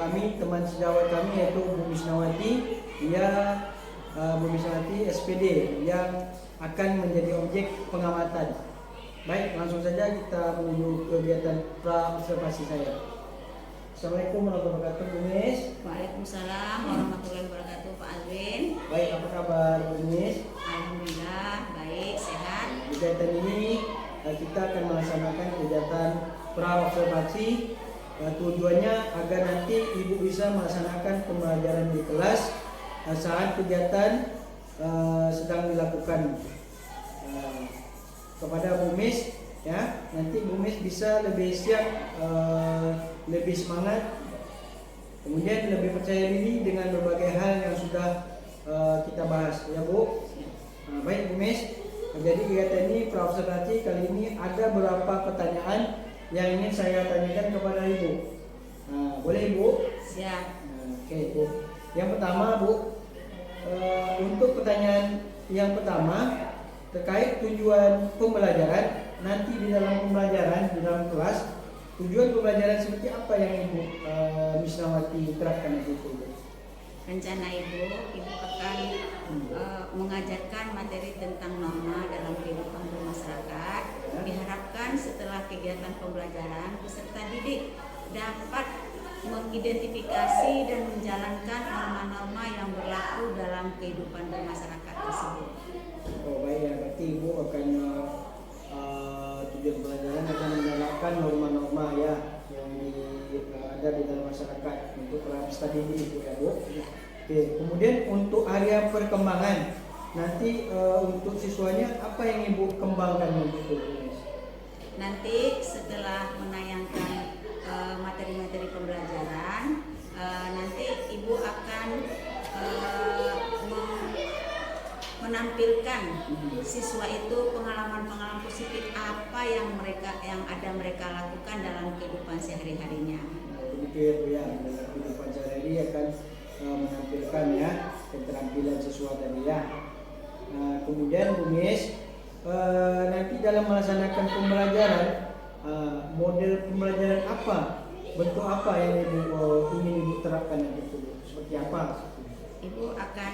kami, teman sejawat kami yaitu Bu Misnawati, Bu Misnawati SPD yang akan menjadi objek pengamatan. Baik, langsung saja kita menuju kegiatan pra observasi saya. Assalamualaikum warahmatullahi wabarakatuh, Bu Mis. Waalaikumsalam warahmatullahi wabarakatuh, Pak Alvin. Baik, apa kabar Bu Mis? Alhamdulillah baik, sehat. Kegiatan ini kita akan melaksanakan kegiatan pra observasi. Tujuannya agar nanti Ibu bisa melaksanakan pembelajaran di kelas saat kegiatan sedang dilakukan. Kepada Bu Mis, ya, nanti Bu Mis bisa lebih siap, lebih semangat, kemudian lebih percaya diri dengan berbagai hal yang sudah kita bahas, ya Bu. Baik Bu Mis, jadi kegiatan ini pra observasi kali ini ada beberapa pertanyaan yang ingin saya tanyakan kepada Ibu. Boleh Ibu? Siap. Oke Bu. Yang pertama Bu, untuk pertanyaan yang pertama terkait tujuan pembelajaran. Nanti di dalam pembelajaran, di dalam kelas, tujuan pembelajaran seperti apa yang Ibu Misnawati terapkan di situ? Rencana Ibu akan mengajarkan materi tentang norma dalam kehidupan bermasyarakat. Diharapkan setelah kegiatan pembelajaran, peserta didik dapat mengidentifikasi dan menjalankan norma-norma yang berlaku dalam kehidupan bermasyarakat tersebut. Oh baik ya, berarti Ibu akan tujuan pembelajaran akan menerapkan norma-norma ya yang ada di dalam masyarakat untuk peserta didik Ibu ya Bu. Oke, kemudian untuk area perkembangan nanti untuk siswanya apa yang Ibu kembangkan untuk itu? Nanti setelah menayangkan materi-materi pembelajaran, nanti Ibu akan menampilkan siswa itu pengalaman-pengalaman positif apa yang mereka lakukan dalam kehidupan sehari-harinya. Begitu ya Bu ya, dalam kehidupan sehari-hari akan menampilkan ya keterampilan siswa tadi ya. Kemudian Bu Mis, nanti dalam melaksanakan pembelajaran, model pembelajaran apa, bentuk apa yang ingin Ibu terapkan nanti itu, seperti apa? Ibu akan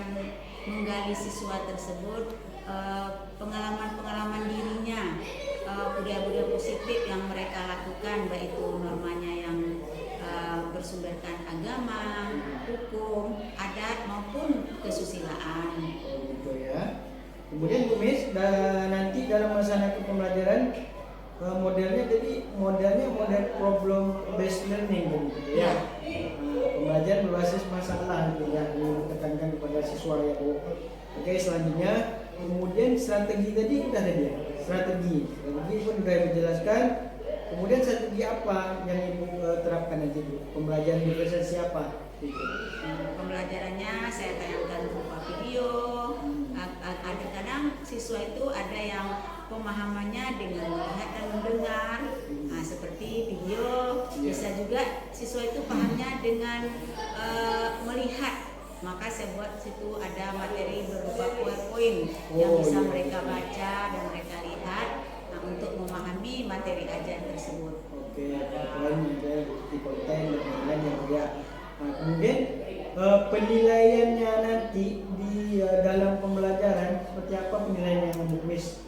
menggali siswa tersebut pengalaman-pengalaman dirinya, budaya-budaya positif yang mereka lakukan, baik itu normanya yang bersumberkan agama, hukum, adat maupun kesusilaan. Gitu ya. Kemudian Bu Mis, nanti dalam melaksanakan pembelajaran modelnya model problem based learning gitu ya. Pembelajaran berbasis masalah gitu ya, yang ditekankan kepada siswa ya Bu. Oke, selanjutnya kemudian strategi tadi udah ada ya. Strategi pun sudah dijelaskan. Kemudian strategi apa yang Ibu terapkan nanti Bu? Pembelajaran berbasis siapa? Gitu. Pembelajarannya saya tayangkan berupa video. Kadang-kadang siswa itu ada yang pemahamannya dengan melihat dan mendengar, seperti video. Bisa juga siswa itu pahamnya dengan melihat. Maka saya buat situ ada materi berupa PowerPoint yang bisa mereka baca dan mereka lihat untuk memahami materi ajar tersebut. Oke, PowerPoint di konten dan lain-lain ya. Kemudian penilaiannya nanti di dalam pembelajaran seperti apa penilaian yang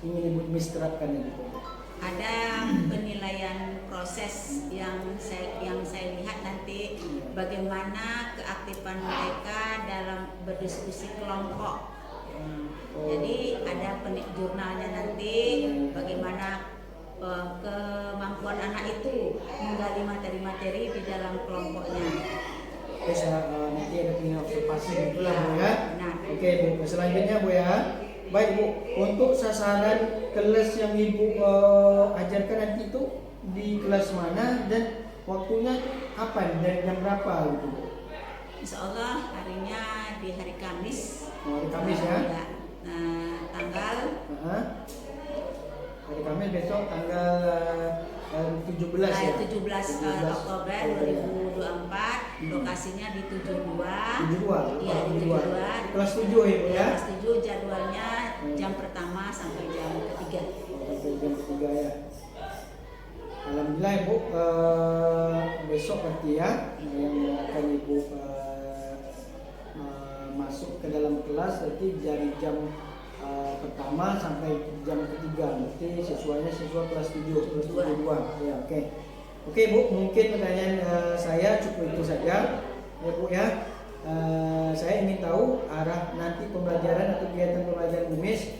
ingin Ibu Mis terapkan itu? Ada penilaian proses yang saya lihat nanti bagaimana keaktifan mereka dalam berdiskusi kelompok. Jadi ada jurnalnya nanti bagaimana kemampuan anak itu menggali materi-materi di dalam kelompoknya. Oke, nanti ada penilaian observasi itulah Bu ya. Nah. Oke Bu, selanjutnya Bu ya. Baik Bu, untuk sasaran kelas yang Ibu ajarkan nanti itu di kelas mana dan waktunya kapan dan jam berapa gitu Bu? Insya Allah harinya di hari Kamis. Hari Kamis ya? Tanggal hari Kamis besok tanggal 17 ya? 17 Oktober 2024. Lokasinya di 72. Iya, di 72. Kelas 7 Ibu ya? Kelas 7 jadwalnya jam pertama sampai jam ketiga. Sampai jam ketiga ya. Alhamdulillah Ibu, besok nanti ya yang akan ibu masuk ke dalam kelas nanti dari jam pertama sampai jam ketiga, berarti siswanya siswa kelas 7, kelas 2. Ya, oke Bu, mungkin pertanyaan saya cukup itu saja ya Bu ya. Saya ingin tahu arah nanti pembelajaran atau kegiatan pembelajaran UMIS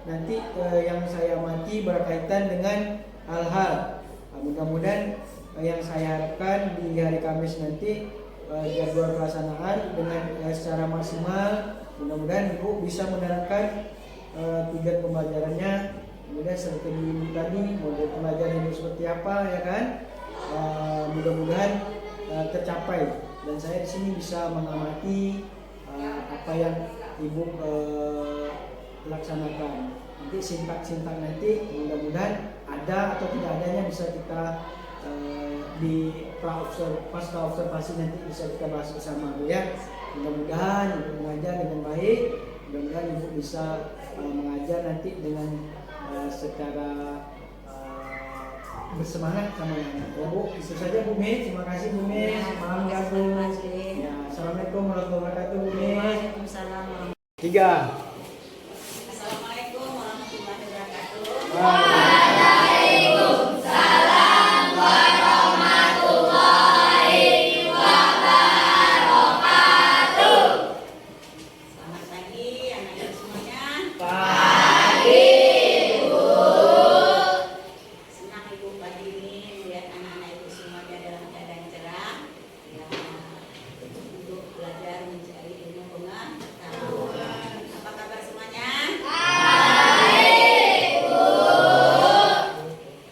nanti yang saya amati berkaitan dengan hal-hal. Mudah-mudahan yang saya harapkan di hari Kamis nanti jadwal pelaksanaan dengan secara maksimal. Mudah-mudahan Ibu bisa menerapkan tujuan pembelajarannya. Kemudian seperti Ibu tadi model pembelajaran itu seperti apa ya kan? Mudah-mudahan tercapai. Dan saya di sini bisa mengamati apa yang Ibu laksanakan. Nanti sintak-sintak nanti mudah-mudahan ada atau tidak adanya bisa kita di pasca observasi nanti bisa kita bahas bersama Bu ya. Mudah-mudahan Ibu mengajar dengan baik. Mudah-mudahan Ibu bisa mengajar nanti dengan secara bersemangat sama anak. Ya Bu, itu saja Bu Mi. Terima kasih Bu Mi. Malam ya Bu. Ya, assalamualaikum warahmatullahi wabarakatuh Bu Mi. Waalaikumsalam. 3. Assalamualaikum warahmatullahi wabarakatuh. Waalaikumsalam warahmatullahi wabarakatuh. Selamat pagi anak-anak semuanya. Pagi. Senang Ibu pagi ini melihat anak-anak Ibu semuanya dalam keadaan cerah ya, untuk belajar mencari ilmu pengetahuan. Apa kabar semuanya?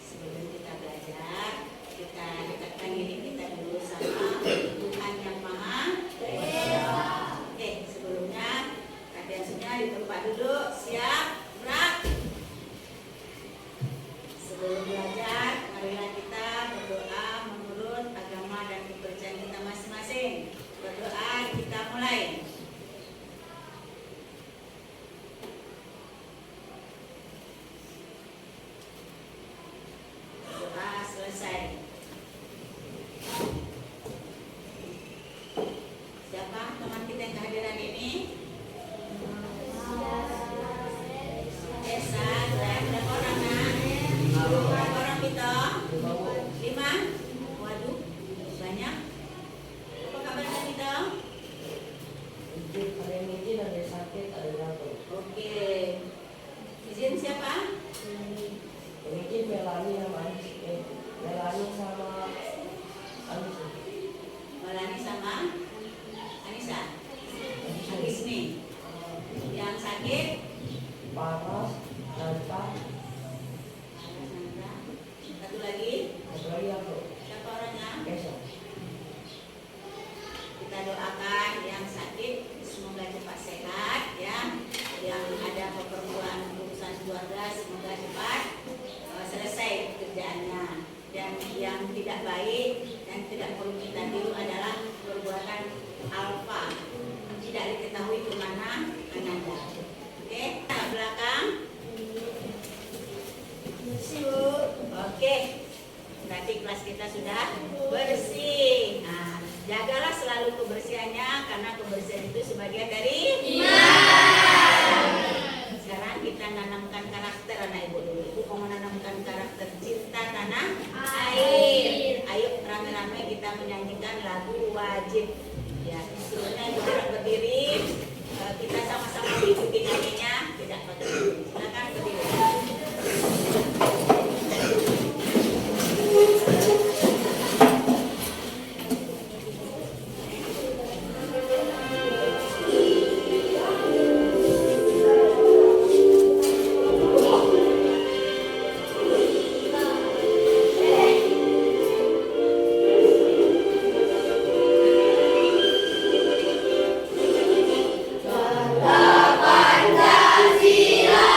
Sebelum kita belajar, kita dekatkan diri kita dulu sama Tuhan yang Maha Esa. Oke, sebelumnya kalian semua di tempat duduk, siap, gerak. Sebelum belajar, marilah kita berdoa menurut agama dan kepercayaan kita masing-masing. Berdoa, kita mulai. Doa selesai. Siapa teman kita yang kehadiran ini? Esa, berapa orang nak? Berapa orang kita? 5? Waduh, banyak. Apa kabarnya kita? Oke. Izin siapa? Melani sama Anissa. Agisni. Yang sakit? Satu lagi. Siapa orangnya? Kita doakan yang sakit semoga cepat sehat ya. Yang ada keperluan urusan keluarga semoga cepat selesai pekerjaannya. Dan yang tidak baik dan tidak perlu kita tiru adalah perbuatan alfa. Tidak diketahui kemana ananda. Oke, ke belakang. Oke, berarti kelas kita sudah bersih. Nah, jagalah selalu kebersihannya karena kebersihan itu sebagian dari iman. Sekarang kita nanamkan karakter anak Ibu dulu. Ibu mau menanamkan karakter cinta tanah air. Ayo rame-rame kita menyanyikan lagu wajib. Ya, sebenarnya Ibu harap berdiri. Kita sama-sama ikuti nyanyinya. Tidak pakai dulu. Silakan berdiri. Pancasila.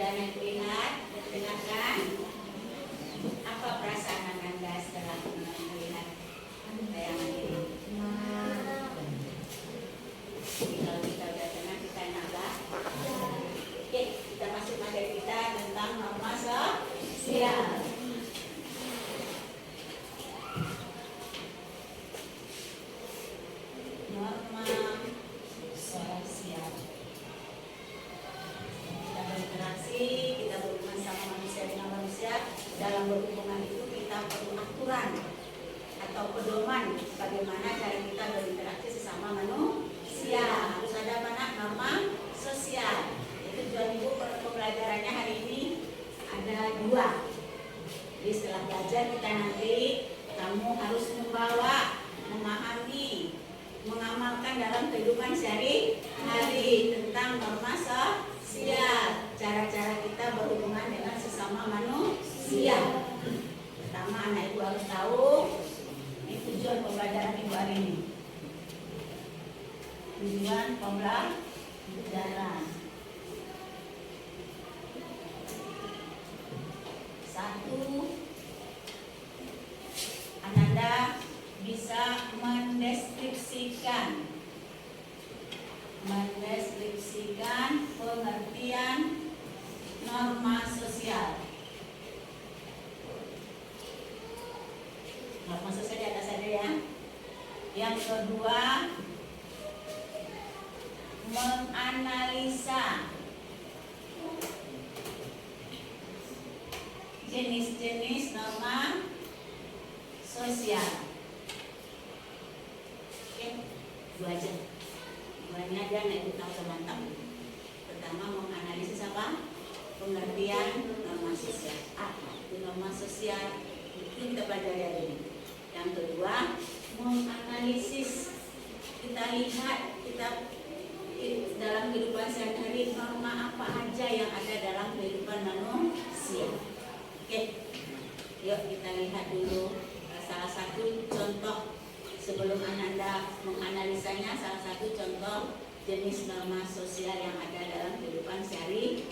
Dan lihat, dengarkan. Apa perasaan Anda setelah melihat tayangan ini? Kalau kita udah tenang, kita nambah. Oke, kita masuk materi kita tentang norma sosial. Norma sosial. Kita berinteraksi, kita berhubungan sama manusia dengan manusia. Dalam berhubungan itu kita perlu aturan atau pedoman bagaimana cara kita berinteraksi sesama manusia. Harus ada mana norma sosial. Itu tujuan ibu pembelajarannya hari ini ada 2. Jadi setelah belajar kita nanti kamu harus membawa, memahami, mengamalkan dalam kehidupan sehari-hari tentang norma sosial. Cara-cara kita berhubungan dengan sesama manusia. Pertama, anak ibu harus tahu ini tujuan pembelajaran ibu hari ini. Tujuan pembelajaran 1. Ananda bisa mendeskripsikan pengertian norma sosial. Norma sosial di atas ada ya. Yang kedua, menganalisa jenis-jenis norma sosial. Oke, 2 aja. 2-nya aja nek ibu tahu mantap. Pertama, menganalisis apa? Pengertian norma sosial. Apa itu norma sosial? Itu kita pelajari hari ini. Yang kedua, menganalisis. Kita lihat kita dalam kehidupan sehari-hari norma apa aja yang ada dalam kehidupan manusia. Oke, yuk kita lihat dulu salah satu contoh sebelum Ananda menganalisanya. Salah satu contoh jenis norma sosial yang ada dalam kehidupan sehari-hari.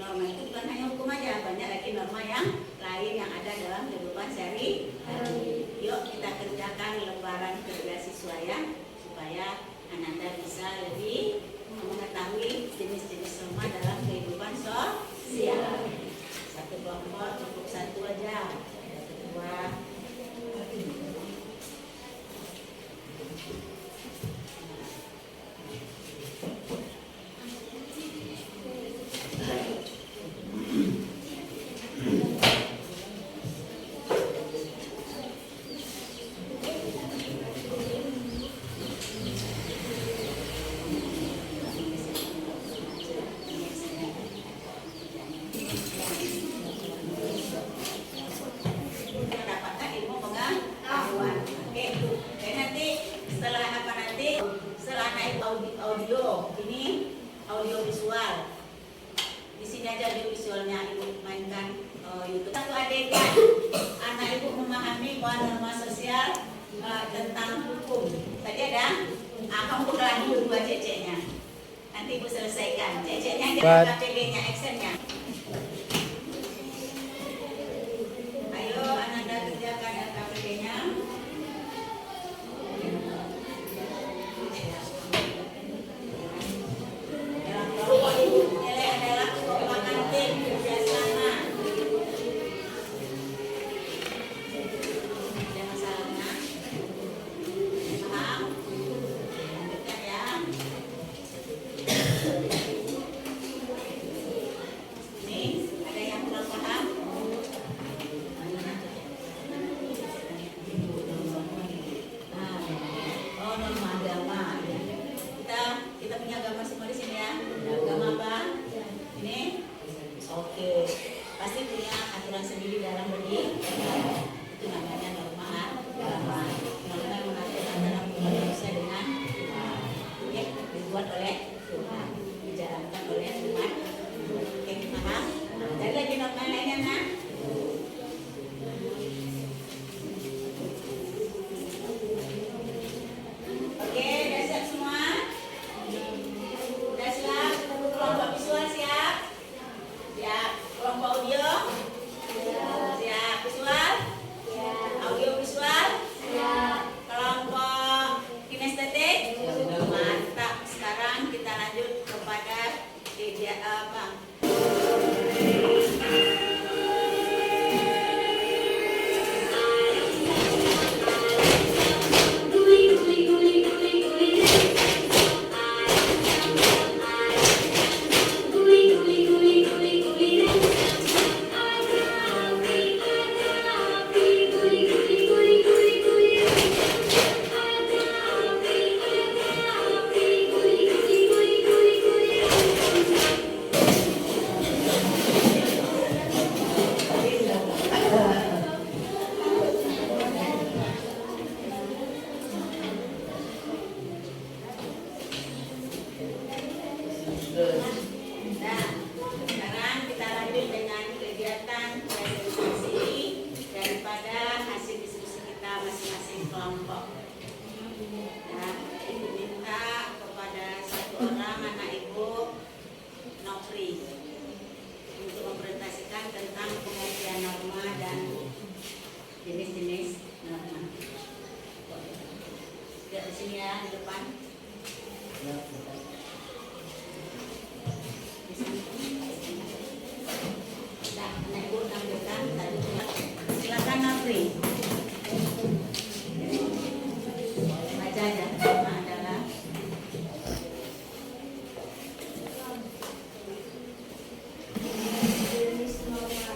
Norma itu bukan hanya hukum aja, banyak lagi norma yang lain yang ada dalam kehidupan sehari-hari. Yuk kita kerjakan lembaran kerja siswa ya, supaya Ananda bisa lebih mengetahui jenis-jenis norma dalam kehidupan sosial. Satu kelompok cukup 1 aja, ada kedua. Audio, ini audio visual. Di sini aja audio visualnya ibu mainkan YouTube. Satu adegan, anak ibu memahami bahwa norma sosial tentang hukum. Tadi ada, kamu buka lagi dua ceceknya. nanti Ibu selesaikan. Ceceknya Buat- KPG-nya, Excel-nya. Ayo Ananda kerjakan LKPG-nya. Nilai adalah merupakan tim kerjasama. Ada masalahnya? Paham? Lanjutkan ya. Nih, ada yang kurang paham? Oh, norma agama. Kita punya agama semua di sini ya. Agama apa? Ini? Oke. Pasti punya aturan sendiri dalam bernegara. Itu namanya norma agama. Norma yang mengatur antara hubungan manusia dengan Tuhan. Ya, dibuat oleh Tuhan, dijalankan oleh Tuhan. Oke, paham? Jadi lagi norma lainnya, nak? Oke, udah siap semua? Udah siap? Kelompok visual siap? Siap. Kelompok audio? Siap. Visual? Audio visual? Kelompok kinestetik? Mantap. Sekarang kita lanjut kepada apa? Nah, sekarang kita lanjut dengan kegiatan presentasi daripada hasil diskusi kita masing-masing kelompok. Nah, Ibu minta kepada satu orang anak Ibu, Nopri, untuk mempresentasikan tentang pengertian norma dan jenis-jenis norma. Lihat di sini ya, di depan. Nah, anak Ibu tampilkan tadi. Silakan Nafri. Baca aja. Norma adalah jenis norma,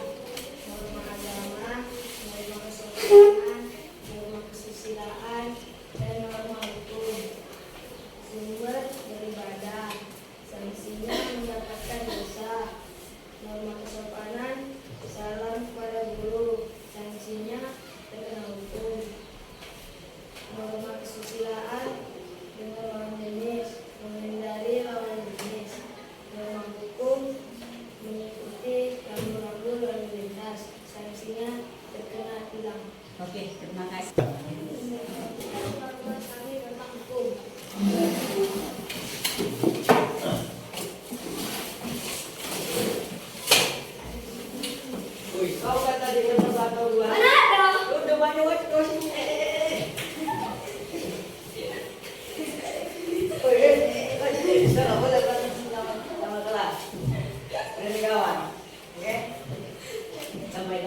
norma agama, norma kesopanan, norma kesusilaan, dan norma hukum. Sumber daripada sanksinya mendapatkan dosa. Norma kesopanan, salam kepada guru, sanksinya terkena hukum. Norma kesusilaan, dengan lawan jenis, menghindari lawan jenis. Norma hukum, mengikuti rambu-rambu lalu lintas, sanksinya terkena tilang. Oke, terima kasih. Peraturan kami tentang hukum. Kau kata di tempat atau dua? Mana ada? Udah banyak waktu kau sini. Sekarang boleh sama kelas. Ini kawan, oke? Sampai.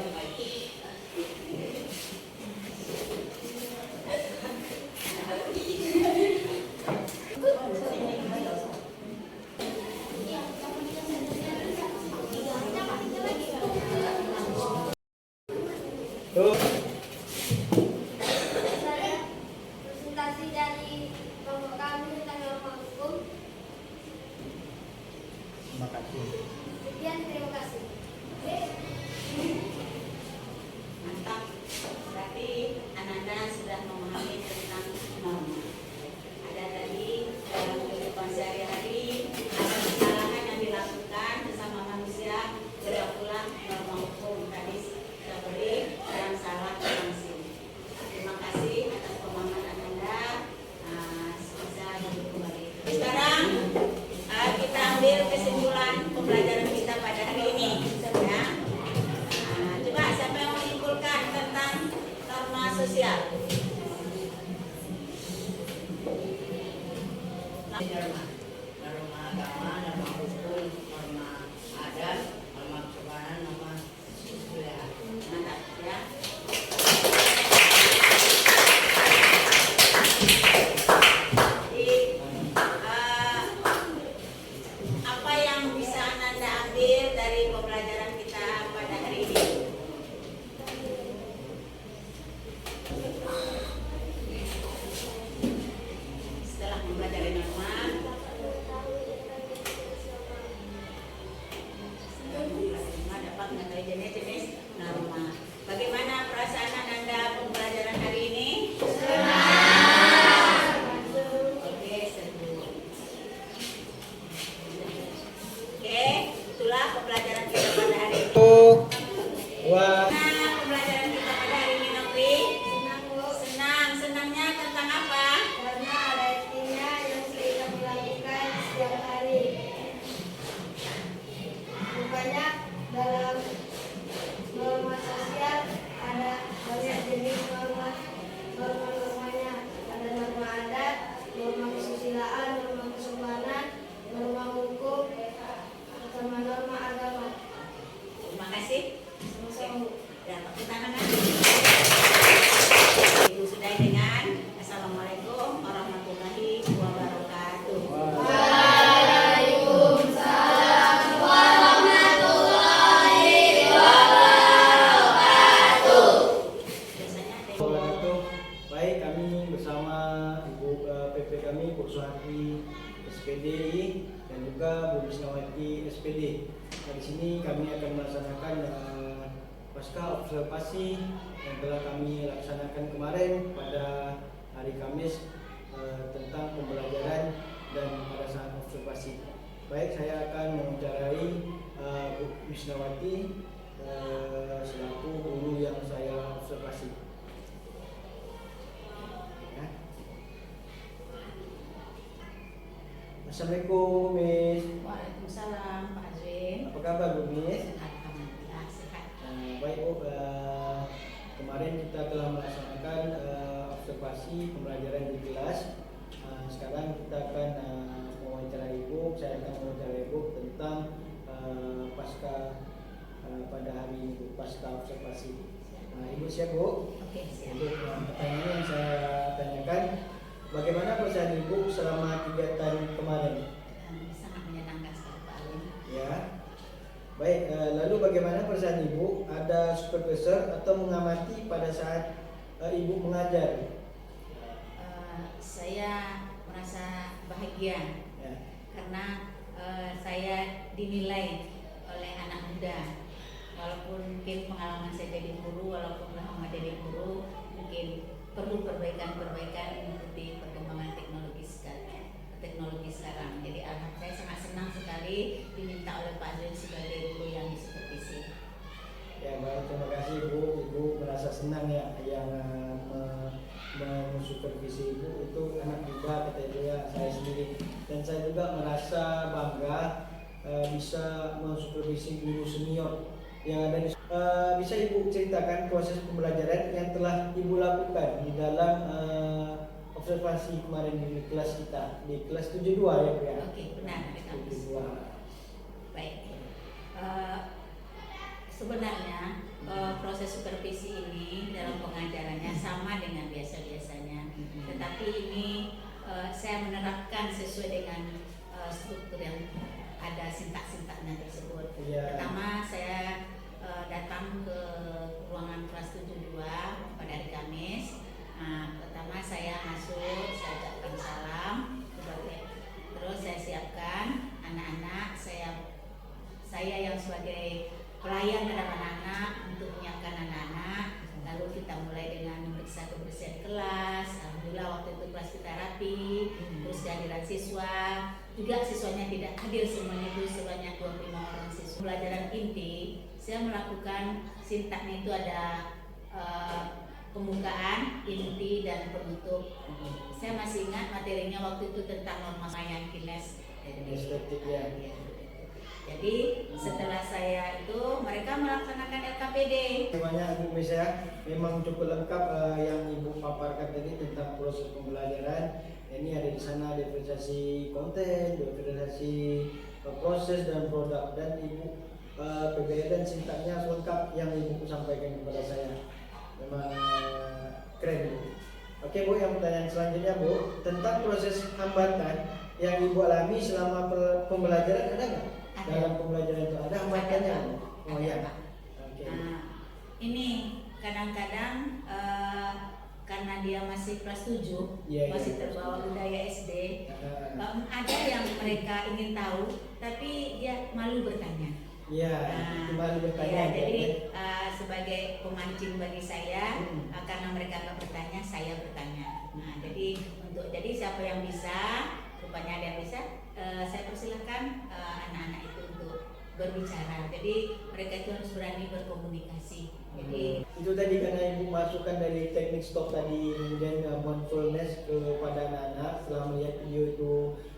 Tuh. Saya presentasi dari kelompok kami tentang norma hukum. Terima kasih. Sekian, terima kasih. Mantap. Berarti Ananda sudah memahami tentang norma. Ada tadi dalam kehidupan sehari-hari ada kesalahan yang dilakukan sesama manusia, berlakulah norma hukum. Tadi kita beri dan salah sanksi. Terima kasih atas pemahaman Ananda. Bisa duduk kembali. Sekarang kita norma agama, norma hukum, norma adat, norma kesopanan, norma kebudayaan. Mantap ya. Jadi apa yang bisa Anda ambil dari pembelajaran kita pada hari ini? Setelah mempelajari norma, dapat mengetahui jenis-jenis norma. Bagaimana perasaan Anda pembelajaran hari ini? Oke, seru. Oke, itulah pembelajaran kita pada hari ini. Wah. Nah, pembelajaran kita pada hari ini, Nopri. Senang. Senangnya tentang apa? Karena ada istilah yang kita melakukan setiap hari. Rupanya dalam norma sosial ada banyak jenis norma-normanya. Ada norma adat, norma kesusilaan, norma kesopanan, norma hukum, sama norma agama. Terima kasih. Sama-sama. Dan tepuk tangan. Ibu sudah dengan Assalamualaikum warahmatullahi wabarakatuh. Biasanya ada yang Wabarakatuh. Baik, kami bersama Ibu PP kami, Bu Suharti SPDI dan juga Bu Wisnawati SPD. Nah, di sini kami akan melaksanakan pasca observasi yang telah kami laksanakan kemarin pada hari Kamis tentang pembelajaran dan pada saat observasi. Baik, saya akan mewawancarai Bu Wisnawati selaku guru yang saya observasi. Ya. Assalamualaikum, Miss. Waalaikumsalam, Pak Azwin. Apa kabar, Bu Miss? Alhamdulillah sehat. Baik, Bu. Kemarin kita telah melaksanakan observasi pembelajaran di kelas. Sekarang kita akan mewawancarai Ibu. Saya akan mewawancarai Ibu tentang pasca pada hari ini, Bu, pasca observasi. Ibu siap, Bu? Oke, siap. Untuk pertanyaan yang saya tanyakan, bagaimana perasaan Ibu selama kegiatan kemarin? Sangat menyenangkan sekali, Pak Alin. Ya. Baik, lalu bagaimana perasaan Ibu ada supervisor atau mengamati pada saat Ibu mengajar? Saya merasa bahagia Ya. karena saya dinilai oleh anak muda. Walaupun mungkin pengalaman saya jadi guru, walaupun lama jadi guru, mungkin perlu perbaikan-perbaikan mengikuti perkembangan teknologi sekarang. Jadi saya sangat senang sekali diminta oleh Pak Azwin sebagai guru yang disupervisi. Ya, baik, terima kasih Ibu. Ibu merasa senang ya yang mensupervisi Ibu itu anak muda, kata Ibu ya, saya sendiri. Dan saya juga merasa bangga bisa mensupervisi guru senior yang ada di bisa Ibu ceritakan proses pembelajaran yang telah Ibu lakukan di dalam observasi kemarin di kelas kita, di kelas 72 ya Bu ya? Oke, benar. Ada kampus. 72. Baik. Sebenarnya proses supervisi ini dalam pengajarannya sama dengan biasa-biasanya, tetapi ini saya menerapkan sesuai dengan struktur yang ada sintak-sintaknya tersebut. Iya. Pertama saya datang ke ruangan kelas 72 pada hari Kamis. Pertama saya masuk, saya ucapkan salam, terus saya siapkan anak-anak, saya yang sebagai pelayan terhadap anak-anak untuk menyiapkan anak-anak. Lalu kita mulai dengan memeriksa kebersihan kelas. Alhamdulillah waktu itu kelas kita rapi. Terus kehadiran siswa, juga siswanya tidak hadir semuanya, itu sebanyak 25 orang siswa. Pembelajaran inti, saya melakukan sintaknya itu ada pembukaan, inti, dan penutup. Saya masih ingat materinya waktu itu tentang norma yang kines. Estetik ya. Jadi setelah saya itu mereka melaksanakan LKPD. Semuanya Ibu Miss ya, memang cukup lengkap yang Ibu paparkan tadi tentang proses pembelajaran Ini ada di sana diferensiasi konten, diferensiasi proses dan produk, dan ibu PBL dan sintagnya lengkap yang ibu sampaikan kepada saya. Memang keren Bu. Oke Bu, yang pertanyaan selanjutnya Bu, tentang proses hambatan yang ibu alami selama pembelajaran ada nggak? Ada. Dalam pembelajaran itu ada hambatannya? Ada, Pak. Oh Ada, ya. Pak. Oke. Nah, ini kadang-kadang karena dia masih kelas 7, Iya, masih iya. terbawa budaya SD, Nah, ada yang mereka ingin tahu, tapi dia malu bertanya. Iya, kembali bertanya. Ya, jadi sebagai pemancing bagi saya, karena mereka nggak bertanya, saya bertanya. Nah, jadi siapa yang bisa, rupanya ada yang bisa, saya persilahkan anak-anak itu untuk berbicara. Jadi mereka itu harus berani berkomunikasi. Jadi itu tadi karena ibu masukkan dari teknik stop tadi, kemudian mindfulness kepada anak-anak setelah melihat video itu,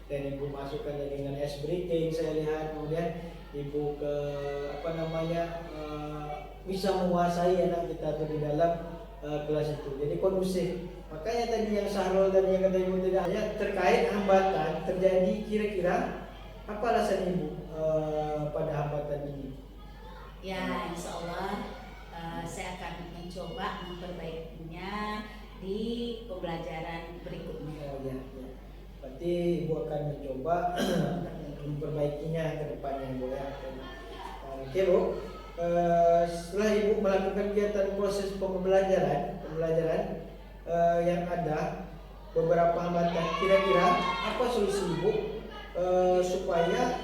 dan ibu masukkan dengan ice breathing saya lihat, kemudian ibu ke bisa menguasai anak kita tuh di dalam kelas itu, jadi kondusif. Makanya tadi yang Sahrul dan yang kata ibu tidak hanya terkait hambatan terjadi, kira-kira apa alasan ibu pada hambatan ini? ya, insya Allah saya akan mencoba memperbaikinya di pembelajaran berikutnya. Oh ya, ya. Berarti ibu akan mencoba memperbaikinya ke depannya Bu ya. Oke Bu, setelah ibu melakukan kegiatan proses pembelajaran yang ada beberapa hambatan, kira-kira apa solusi ibu supaya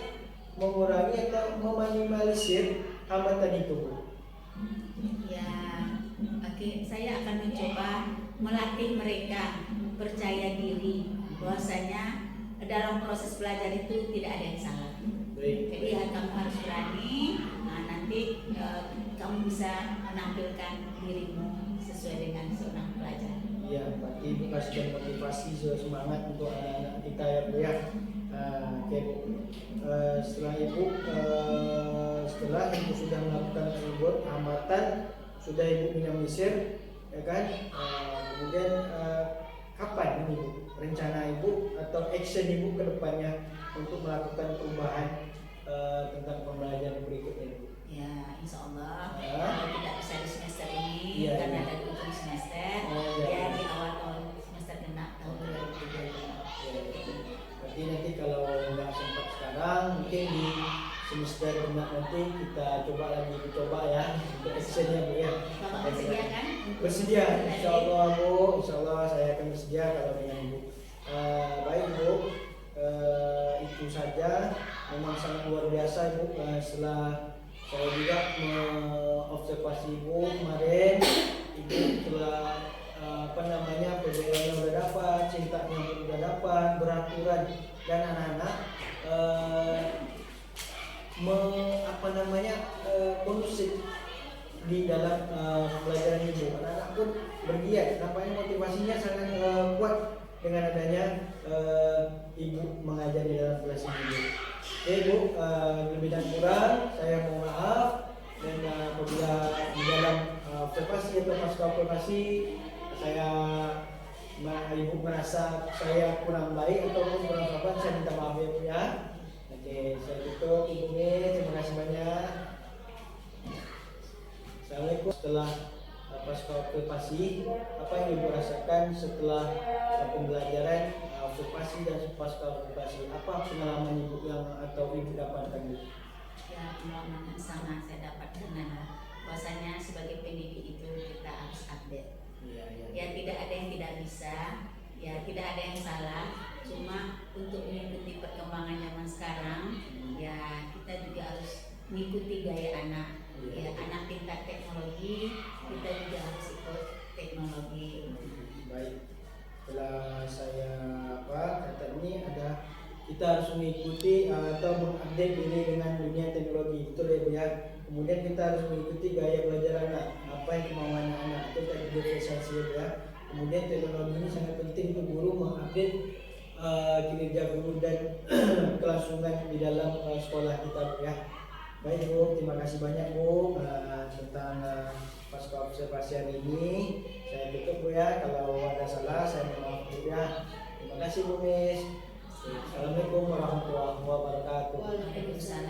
mengurangi atau meminimalisir hambatan itu Bu? Ya, oke, saya akan mencoba melatih mereka percaya diri bahwasanya dalam proses belajar itu tidak ada yang salah. Baik. Jadi kamu harus berani. Nah, nanti kamu bisa menampilkan dirimu sesuai dengan seorang pelajar. Iya, berarti ibu kasih motivasi, semangat untuk anak-anak kita ya Bu ya. Oke Bu, setelah ibu sudah melakukan tersebut hambatan, sudah ibu minimalisir, ya kan? Kemudian kapan ini Bu rencana ibu atau action ibu ke depannya untuk melakukan perubahan tentang pembelajaran berikutnya Bu? Ya, insya Allah Ya. kalau tidak bisa di semester ini Iya, karena iya. ada di ujung semester, Oh, iya, ya iya. di awal tahun semester genap tahun 2023. Ya, berarti nanti kalau nggak sempat sekarang, mungkin di semester genap nanti kita coba ya untuk actionnya Bu ya. Bapak bersedia kan? untuk Bersedia, belajar insya lagi? Allah Bu, insya Allah saya akan bersedia kalau dengan Ibu. Baik Bu, itu saja, memang sangat luar biasa Ibu. Setelah saya juga mengobservasi Ibu kemarin, Ibu telah PBL-nya udah dapat, cintanya udah dapat, beraturan, dan anak-anak kondusif di dalam pelajaran Ibu. Anak-anak pun bergiat, nampaknya motivasinya sangat kuat dengan adanya Ibu mengajar di dalam kelas ini. Oke Bu, lebih dan kurang saya mohon maaf, dan apabila di dalam observasi atau pasca observasi Ibu merasa saya kurang baik ataupun kurang sopan, saya minta maaf ya Bu ya. Oke, saya tutup Ibu Min, terima kasih banyak. Assalamualaikum. Setelah pasca observasi, apa yang Ibu rasakan setelah pembelajaran observasi dan pasca observasi? Apa pengalaman Ibu atau Ibu dapatkan Bu? Ya, pengalaman yang sama saya dapatkan adalah bahwasanya sebagai pendidik itu kita harus update. Iya. Ya, tidak ada yang tidak bisa, ya tidak ada yang salah. Cuma untuk mengikuti perkembangan zaman sekarang, ya kita juga harus mengikuti gaya anak. Ya, anak tingkat teknologi, kita juga harus ikut teknologi. Baik. Setelah saya kata ini ada kita harus mengikuti atau mengupdate diri dengan dunia teknologi, betul ya Bu ya. Kemudian kita harus mengikuti gaya belajar anak, apa yang kemauan anak, itu tadi diferensiasi ya. Kemudian teknologi ini sangat penting untuk guru mengupdate kinerja guru dan kelangsungan di dalam sekolah kita Bu ya. Baik Bu, terima kasih banyak Bu tentang pasca observasi hari ini. Saya tutup Bu ya, kalau ada salah saya mohon maaf Bu ya. Terima Terima kasih Bu Miss. Assalamualaikum warahmatullahi wabarakatuh. Waalaikumsalam.